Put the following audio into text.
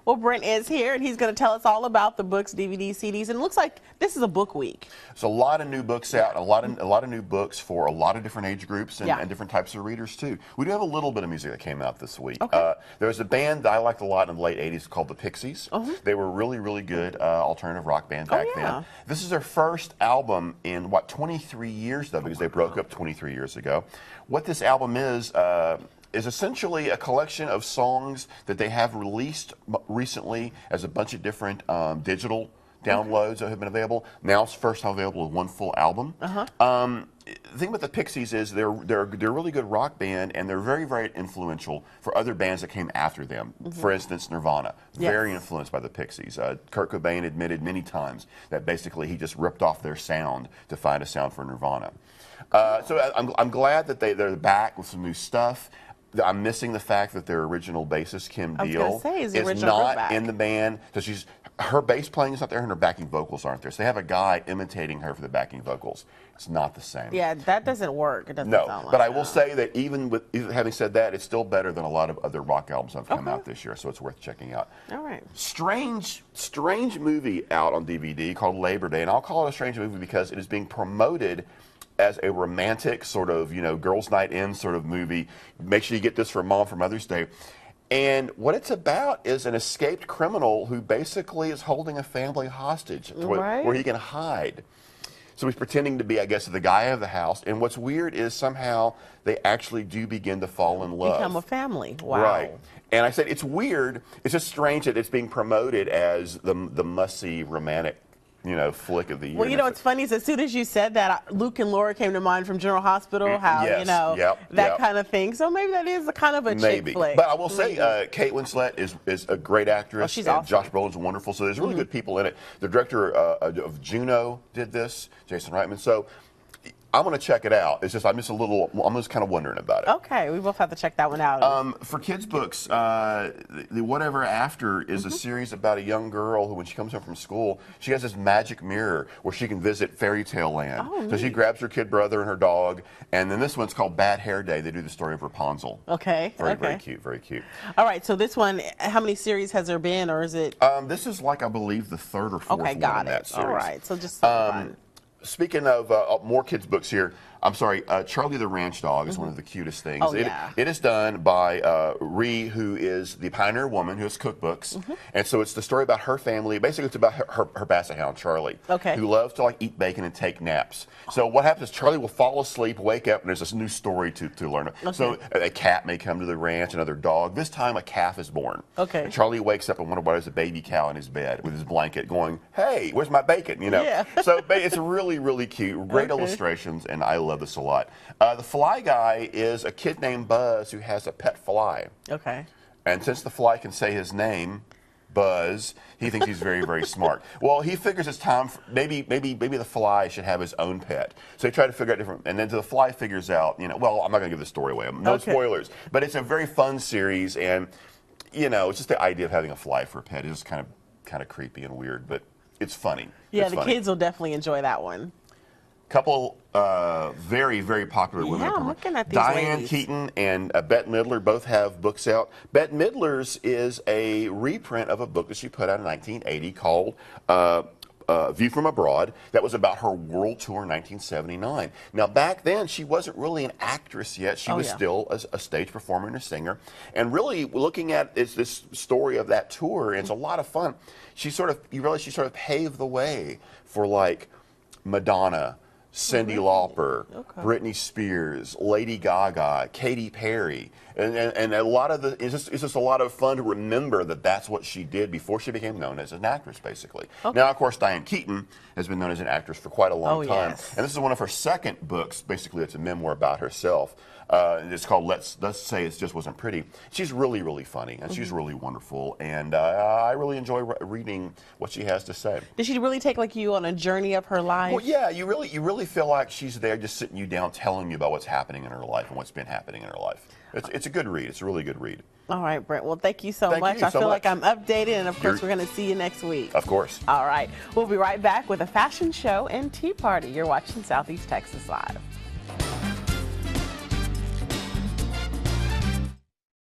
Well, Brent is here, and he's going to tell us all about the books, DVDs, CDs, and it looks like this is a book week. There's a lot of new books out, a lot of new books for a lot of different age groups and different types of readers too. We do have a little bit of music that came out this week. Okay. There was a band that I liked a lot in the late '80s called the Pixies. They were really, really good alternative rock band back then. This is their first album in 23 years though, because they broke up 23 years ago. What this album is essentially a collection of songs that they have released recently as a bunch of different digital downloads that have been available. Now it's first time available as one full album. The thing about the Pixies is they're a really good rock band, and they're very, very influential for other bands that came after them. For instance, Nirvana, very influenced by the Pixies. Kurt Cobain admitted many times that basically he just ripped off their sound to find a sound for Nirvana. So I'm glad that they're back with some new stuff. I'm missing the fact that their original bassist, Kim Deal, is not in the band. So her bass playing is not there, and her backing vocals aren't there. So they have a guy imitating her for the backing vocals. It's not the same. Yeah, that doesn't work. It doesn't sound like but I will say that even having said that, it's still better than a lot of other rock albums that have come out this year, so it's worth checking out. All right. Strange movie out on DVD called Labor Day, and I'll call it a strange movie because it is being promoted as a romantic sort of, girls' night in sort of movie. Make sure you get this for Mom for Mother's Day. And what it's about is an escaped criminal who basically is holding a family hostage where he can hide. So he's pretending to be, I guess, the guy of the house. And what's weird is somehow they actually do begin to fall in love. Become a family. Wow. Right. And I said it's weird. It's just strange that it's being promoted as the must-see romantic flick of the year. Well, it's funny is as soon as you said that, Luke and Laura came to mind from General Hospital, how, that kind of thing. So maybe that is a kind of a chick flick. But I will say, Kate Winslet is a great actress. Oh, she's awesome. Josh Brolin's wonderful. So there's really good people in it. The director of Juno did this, Jason Reitman. So I'm going to check it out. It's just I'm just kind of wondering about it. Okay, we both have to check that one out. For kids' books, the Whatever After is a series about a young girl who, when she comes home from school, she has this magic mirror where she can visit fairy tale land. So she grabs her kid brother and her dog, and then this one's called Bad Hair Day. They do the story of Rapunzel. Okay. Very cute, very cute. All right, so this one, how many series has there been, or is it? This is I believe, the third or fourth one in that series. All right, so just fun. Speaking of more kids' books here, I'm sorry, Charlie the Ranch Dog is one of the cutest things. It is done by Ree, who is the pioneer woman who has cookbooks. And so it's the story about her family. Basically, it's about her basset hound, Charlie, who loves to eat bacon and take naps. So what happens is Charlie will fall asleep, wake up, and there's this new story to learn. So a cat may come to the ranch, another dog. This time a calf is born. And Charlie wakes up and wonders why there's a baby cow in his bed with his blanket going, hey, where's my bacon? So it's really, really cute. Great illustrations, and I love this a lot. The fly guy is a kid named Buzz who has a pet fly. And since the fly can say his name, Buzz, he thinks he's very, very smart. Well, he figures it's time for, maybe the fly should have his own pet. So he tried to figure out different, and then the fly figures out, well, I'm not going to give the story away. No spoilers. But it's a very fun series, and it's just the idea of having a fly for a pet is just kind of creepy and weird, but it's funny. Yeah, the kids will definitely enjoy that one. Couple very, very popular women. I'm looking at these Diane ladies. Keaton and Bette Midler both have books out. Bette Midler's is a reprint of a book that she put out in 1980 called View from Abroad. That was about her world tour in 1979. Now, back then, she wasn't really an actress yet. She was still a stage performer and a singer. And really, looking at this story of that tour, and it's a lot of fun. You realize she sort of paved the way for Madonna, Cyndi Lauper, Britney Spears, Lady Gaga, Katy Perry, and a lot of it's just a lot of fun to remember that that's what she did before she became known as an actress, basically. Now, of course, Diane Keaton has been known as an actress for quite a long time, and this is one of her second books. Basically, it's a memoir about herself. It's called Let's Say It Just Wasn't Pretty. She's really, really funny, and she's really wonderful, and I really enjoy reading what she has to say. Did she really take you on a journey of her life? Well, yeah, you really feel like she's there just sitting you down, telling you about what's happening in her life and what's been happening in her life. It's a good read. It's a really good read. All right, Brent. Well, thank you so much. I feel like I'm updated, and of course, we're going to see you next week. Of course. All right. We'll be right back with a fashion show and tea party. You're watching Southeast Texas Live.